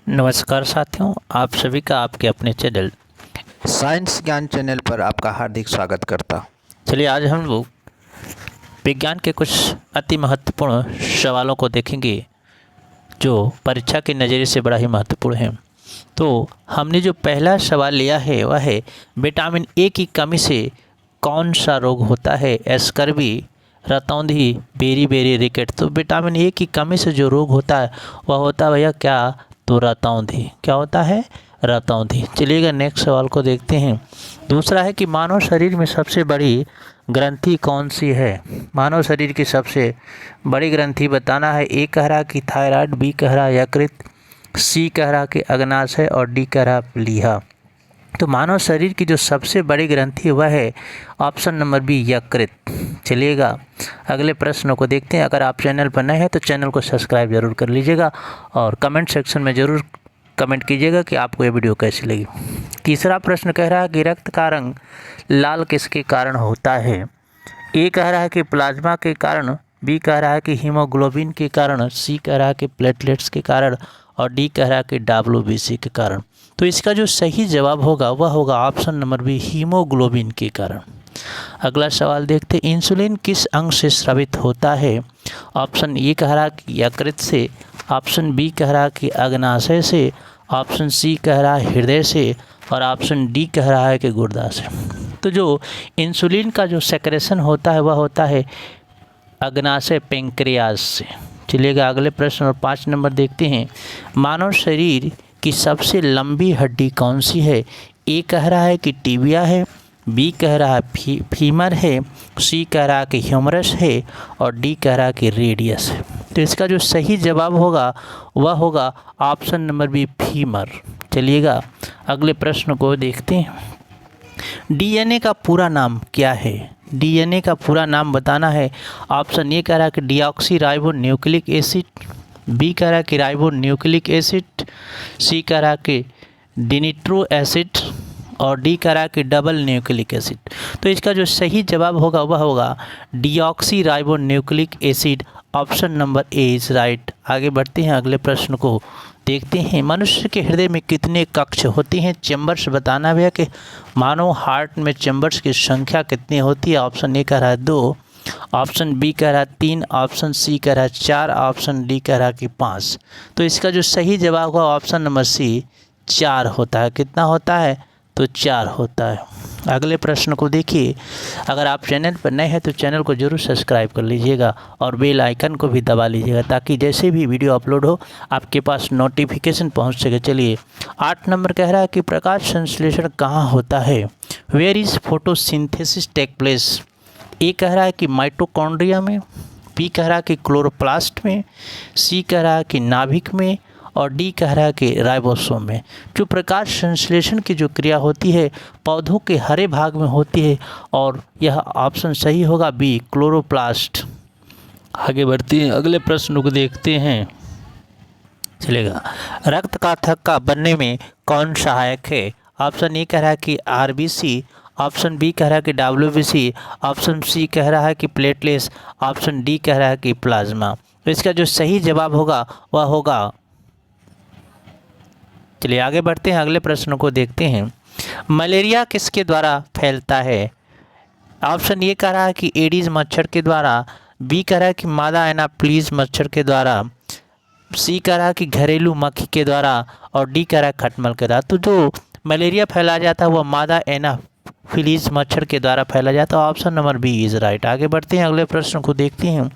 नमस्कार साथियों, आप सभी का आपके अपने चैनल साइंस ज्ञान चैनल पर आपका हार्दिक स्वागत करता। चलिए आज हम लोग विज्ञान के कुछ अति महत्वपूर्ण सवालों को देखेंगे जो परीक्षा के नज़रिए से बड़ा ही महत्वपूर्ण है। तो हमने जो पहला सवाल लिया है वह है विटामिन ए की कमी से कौन सा रोग होता है? Scurvy, रतौंधी, berry berry रिकेट। तो विटामिन ए की कमी से जो रोग होता है वह होता है भैया क्या? तो रतौंधी। क्या होता है? रतौंधी। चलिएगा नेक्स्ट सवाल को देखते हैं। दूसरा है कि मानव शरीर में सबसे बड़ी ग्रंथि कौन सी है? मानव शरीर की सबसे बड़ी ग्रंथि बताना है। ए कह रहा कि थायराइड, बी कह रहा यकृत, सी कह रहा कि अग्नाशय और डी कह रहा प्लीहा। तो मानव शरीर की जो सबसे बड़ी ग्रंथि वह है ऑप्शन नंबर बी यकृत। चलिएगा अगले प्रश्न को देखते हैं। अगर आप चैनल पर नए हैं तो चैनल को सब्सक्राइब जरूर कर लीजिएगा और कमेंट सेक्शन में ज़रूर कमेंट कीजिएगा कि आपको ये वीडियो कैसी लगी। तीसरा प्रश्न कह रहा है कि रक्त का रंग लाल किसके कारण होता है? ए कह रहा है कि प्लाज्मा के कारण, बी कह रहा है कि हीमोग्लोबिन के कारण, सी कह रहा है कि प्लेटलेट्स के कारण और डी कह रहा है कि WBC के कारण। तो इसका जो सही जवाब होगा वह होगा ऑप्शन नंबर बी, हीमोग्लोबिन के कारण। अगला सवाल देखते हैं। इंसुलिन किस अंग से स्रावित होता है? ऑप्शन ए कह रहा कि यकृत से, ऑप्शन बी कह रहा कि अग्नाशय से, ऑप्शन सी कह रहा है हृदय से और ऑप्शन डी कह रहा है कि गुर्दा से। तो जो इंसुलिन का जो सेक्रेशन होता है वह होता है अग्नाशय पेंक्रियाज से। चलिएगा अगले प्रश्न और 5 नंबर देखते हैं। मानव शरीर की सबसे लंबी हड्डी कौन सी है? ए कह रहा है कि टिबिया है, बी कह रहा है फीमर है, सी कह रहा है कि ह्यूमरस है और डी कह रहा है कि रेडियस है। तो इसका जो सही जवाब होगा वह होगा ऑप्शन नंबर बी, फीमर। चलिएगा अगले प्रश्न को देखते हैं। डीएनए का पूरा नाम क्या है? डीएनए का पूरा नाम बताना है। ऑप्शन ए कह रहा है कि deoxyribonucleic acid, B कह रहा है कि राइबो न्यूक्लिक एसिड, सी कह रहा है कि डिनिट्रो एसिड और डी कह रहा है कि डबल न्यूक्लिक एसिड। तो इसका जो सही जवाब होगा वह होगा deoxy ribo nucleic acid. Option number A is right. आगे बढ़ते हैं अगले प्रश्न को देखते हैं। मनुष्य के हृदय में कितने कक्ष होते हैं? चैम्बर्स बताना भैया कि मानव हार्ट में चैम्बर्स की संख्या कितनी होती है? ऑप्शन ए कह रहा है 2, ऑप्शन बी कह रहा है 3, ऑप्शन सी कह रहा है 4, ऑप्शन डी कह रहा है कि 5। तो इसका जो सही जवाब होगा ऑप्शन नंबर सी, 4 होता है। कितना होता है? तो 4 होता है। अगले प्रश्न को देखिए। अगर आप चैनल पर नए हैं तो चैनल को जरूर सब्सक्राइब कर लीजिएगा और बेल आइकन को भी दबा लीजिएगा ताकि जैसे भी वीडियो अपलोड हो आपके पास नोटिफिकेशन पहुंच सके। चलिए 8 नंबर कह रहा है कि प्रकाश संश्लेषण कहाँ होता है? Where is photosynthesis take place? A कह रहा है कि माइटोकॉन्ड्रिया में, बी कह रहा है कि क्लोरोप्लास्ट में, सी कह रहा है कि नाभिक में और डी कह रहा है कि राइबोसोम में। जो प्रकाश संश्लेषण की जो क्रिया होती है पौधों के हरे भाग में होती है और यह ऑप्शन सही होगा बी, क्लोरोप्लास्ट। आगे बढ़ते हैं अगले प्रश्न को देखते हैं। चलेगा रक्त का थक्का बनने में कौन सहायक है? ऑप्शन ए कह रहा है कि RBC, ऑप्शन बी कह रहा है कि WBC, ऑप्शन सी कह रहा है कि प्लेटलेट्स, ऑप्शन डी कह रहा है कि प्लाज्मा। तो इसका जो सही जवाब होगा वह होगा, चलिए आगे बढ़ते हैं अगले प्रश्न को देखते हैं। मलेरिया किसके द्वारा फैलता है? ऑप्शन ए कह रहा है कि एडीज मच्छर के द्वारा, बी कह रहा है कि मादा एनाप्लीज मच्छर के द्वारा, सी कह रहा है कि घरेलू मक्खी के द्वारा और डी कह रहा है खटमल के द्वारा। तो जो मलेरिया फैला जाता है वह मादा एनाफिलीज मच्छर के द्वारा फैला जाता है। Option number B is right. आगे बढ़ते हैं अगले प्रश्न को देखते हैं।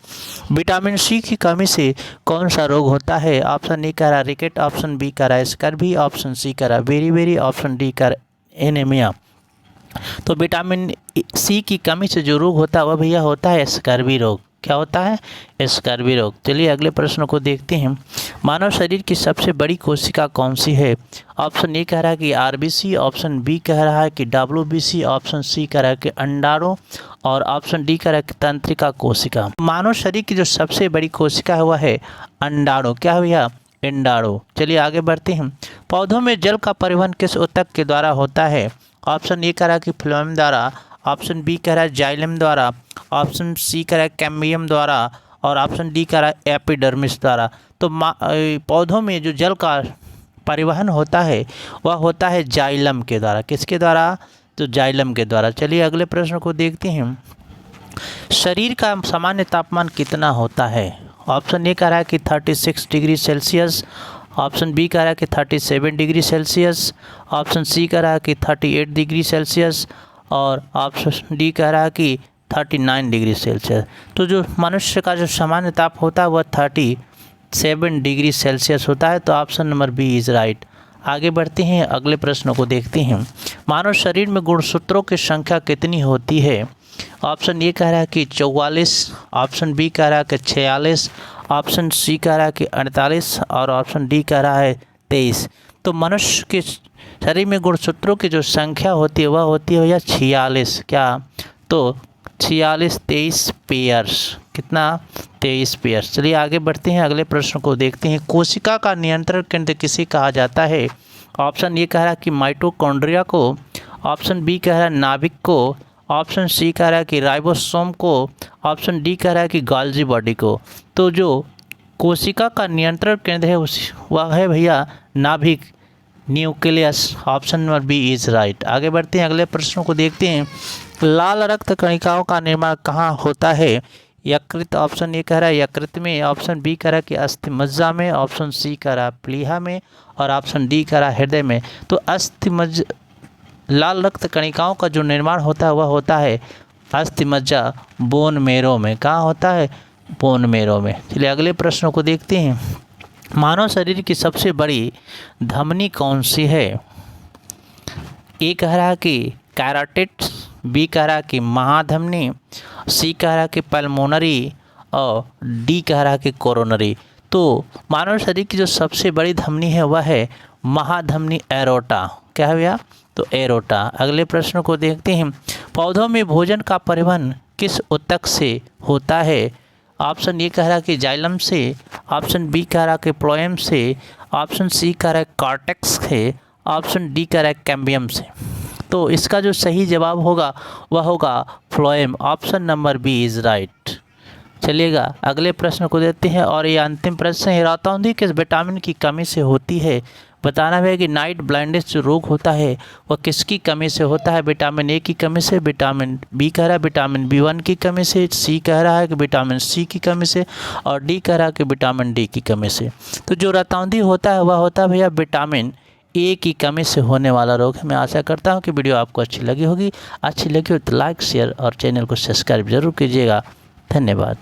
विटामिन सी की कमी से कौन सा रोग होता है? ऑप्शन ए कह रहा है रिकेट, ऑप्शन बी कह रहा है स्कर्वी, ऑप्शन सी कह रहा है बेरी बेरी, ऑप्शन डी कह रहा है एनीमिया। तो विटामिन सी की कमी से जो रोग होता है वह भैया होता है स्कर्वी रोग। क्या होता है? स्कर्वी रोग। चलिए अगले प्रश्न को देखते हैं। मानव शरीर की सबसे बड़ी कोशिका कौन सी है? ऑप्शन ए कह रहा है कि RBC, ऑप्शन बी कह रहा है कि WBC, ऑप्शन सी कह रहा है कि अंडाणु और ऑप्शन डी कह रहा है कि तंत्रिका कोशिका। मानव शरीर की जो सबसे बड़ी कोशिका है वह है अंडाणु। क्या है भैया? अंडाणु। चलिए आगे बढ़ते हैं। पौधों में जल का परिवहन किस ऊतक के द्वारा होता है? ऑप्शन ए कह रहा है कि फ्लोएम द्वारा, ऑप्शन बी कह रहा है जाइलम द्वारा, ऑप्शन सी कह रहा है कैम्बियम द्वारा और ऑप्शन डी कह रहा है एपिडर्मिस द्वारा। तो पौधों में जो जल का परिवहन होता है वह होता है जाइलम के द्वारा। किसके द्वारा? तो जाइलम के द्वारा। चलिए अगले प्रश्न को देखते हैं। शरीर का सामान्य तापमान कितना होता है? ऑप्शन ए कह रहा है कि 36 डिग्री सेल्सियस, ऑप्शन बी कह रहा है कि 37 डिग्री सेल्सियस, ऑप्शन सी कह रहा है कि 38 डिग्री सेल्सियस और ऑप्शन डी कह रहा है कि 39 डिग्री सेल्सियस। तो जो मनुष्य का जो सामान्य ताप होता है वह 37 डिग्री सेल्सियस होता है। तो option number B is right. आगे बढ़ते हैं, अगले प्रश्न को देखते हैं। मानव शरीर में गुणसूत्रों की संख्या कितनी होती है? ऑप्शन ए कह रहा है कि 44, ऑप्शन बी कह रहा है कि 46, ऑप्शन सी कह रहा है कि 48 और ऑप्शन डी कह रहा है 23। तो मनुष्य के शरीर में गुणसूत्रों की जो संख्या होती है वह होती है भैया 46। क्या? तो 46, 23 पेयर्स। कितना? 23 पेयर्स। चलिए आगे बढ़ते हैं, अगले प्रश्न को देखते हैं। कोशिका का नियंत्रण केंद्र किसे कहा जाता है? ऑप्शन ए कह रहा है कि माइटोकॉन्ड्रिया को, ऑप्शन बी कह रहा है नाभिक को, ऑप्शन सी कह रहा है कि राइबोसोम को, ऑप्शन डी कह रहा है कि गोल्गी बॉडी को। तो जो कोशिका का नियंत्रण केंद्र है वह है भैया नाभिक, nucleus. Option number B is right. आगे बढ़ते हैं, अगले प्रश्नों को देखते हैं। लाल रक्त कणिकाओं का निर्माण कहाँ होता है? यकृत, ऑप्शन ए कह रहा है यकृत में, ऑप्शन बी कह रहा है कि अस्थिमज्जा में, ऑप्शन सी कह रहा है प्लीहा में और ऑप्शन डी कह रहा है हृदय में। तो लाल रक्त कणिकाओं का जो निर्माण होता है वह होता है अस्थिमज्जा, बोन मेरो में। कहाँ होता है? बोन मेरो में। चलिए अगले प्रश्नों को देखते हैं। मानव शरीर की सबसे बड़ी धमनी कौन सी है? ए कह रहा है कि कैरोटिड, बी कह रहा है कि महाधमनी, सी कह रहा है कि पल्मोनरी और डी कह रहा है कि कोरोनरी। तो मानव शरीर की जो सबसे बड़ी धमनी है वह है महाधमनी, एरोटा। क्या है भैया? तो एरोटा। अगले प्रश्न को देखते हैं। पौधों में भोजन का परिवहन किस ऊतक से होता है? ऑप्शन ए कह रहा है कि जाइलम से, ऑप्शन बी कह रहा है कि फ्लोएम से, ऑप्शन सी कह रहा है कॉर्टेक्स से, ऑप्शन डी कह रहा है कैम्बियम से। तो इसका जो सही जवाब होगा वह होगा phloem. Option number B is right. चलिएगा अगले प्रश्न को देखते हैं और ये अंतिम प्रश्न है। रतौंधी किस विटामिन की कमी से होती है? बताना है कि नाइट ब्लाइंडनेस जो रोग होता है वह किसकी कमी से होता है? विटामिन ए की कमी से, विटामिन बी कह रहा है विटामिन B1 की कमी से, सी कह रहा है कि विटामिन सी की कमी से और डी कह रहा है कि विटामिन डी की कमी से। तो जो रतौंधी होता है वह होता है भैया विटामिन ए की कमी से होने वाला रोग है। मैं आशा करता हूँ कि वीडियो आपको अच्छी लगी होगी। अच्छी लगी हो तो लाइक, शेयर और चैनल को सब्सक्राइब जरूर कीजिएगा। धन्यवाद।